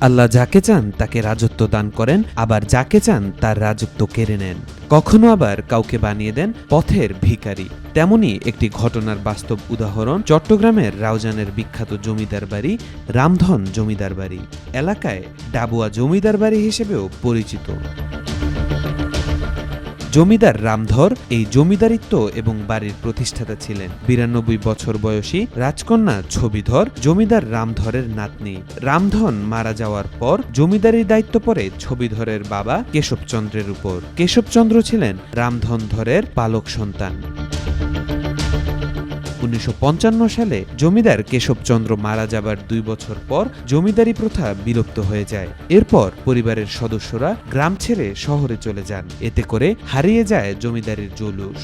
আল্লাহ যাকে চান তাকে রাজত্ব দান করেন, আবার যাকে চান তার রাজত্ব কেড়ে নেন। কখনো আবার কাউকে বানিয়ে দেন পথের ভিখারি। তেমনি একটি ঘটনার বাস্তব উদাহরণ চট্টগ্রামের রাউজানের বিখ্যাত জমিদার বাড়ি রামধন জমিদার বাড়ি, এলাকায় ডাবুয়া জমিদার বাড়ি হিসেবেও পরিচিত। জমিদার রামধর এই জমিদারিত্ব এবং বাড়ির প্রতিষ্ঠাতা ছিলেন। 92 বছর বয়সী রাজকন্যা ছবিধর জমিদার রামধরের নাতনি। রামধন মারা যাওয়ার পর জমিদারির দায়িত্ব পড়ে ছবিধরের বাবা কেশবচন্দ্রের উপর। কেশবচন্দ্র ছিলেন রামধন ধরের পালক সন্তান। 1955 সালে জমিদার কেশবচন্দ্র মারা যাবার 2 বছর পর জমিদারি প্রথা বিলুপ্ত হয়ে যায়। এরপর পরিবারের সদস্যরা গ্রাম ছেড়ে শহরে চলে যান। এতে করে হারিয়ে যায় জমিদারির জৌলুস।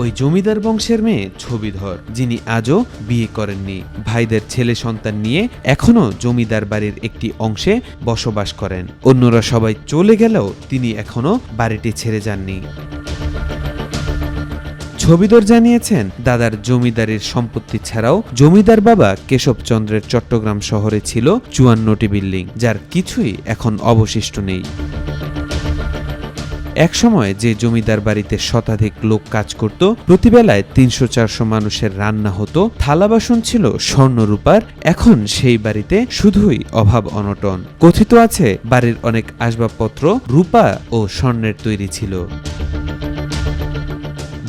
ওই জমিদার বংশের মেয়ে ছবিধর, যিনি আজও বিয়ে করেননি, ভাইদের ছেলে সন্তান নিয়ে এখনো জমিদার বাড়ির একটি অংশে বসবাস করেন। অন্যরা সবাই চলে গেলেও তিনি এখনো বাড়িটি ছেড়ে যাননি। ছবিধর জানিয়েছেন, দাদার জমিদারির সম্পত্তি ছাড়াও জমিদার বাবা কেশবচন্দ্রের চট্টগ্রাম শহরে ছিল 54টি বিল্ডিং, যার কিছুই এখন অবশিষ্ট নেই। একসময় যে জমিদার বাড়িতে শতাধিক লোক কাজ করত, প্রতিবেলায় 300-400 মানুষের রান্না হতো, থালা বাসন ছিল স্বর্ণরূপার, এখন সেই বাড়িতে শুধুই অভাব অনটন। কথিত আছে বাড়ির অনেক আসবাবপত্র রূপা ও স্বর্ণের তৈরি ছিল।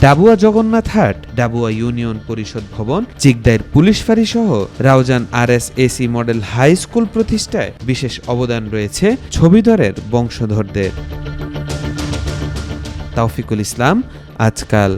ডাবুয়া জগন্নাথ হাট, ডাবুয়া ইউনিয়ন পরিষদ ভবন, চিকদাইর পুলিশ ফাঁড়ি সহ Raozan RSAC model high school প্রতিষ্ঠায় বিশেষ অবদান রয়েছে ছবিধরের বংশধরদের। তাওফিকুল ইসলাম, আজকাল।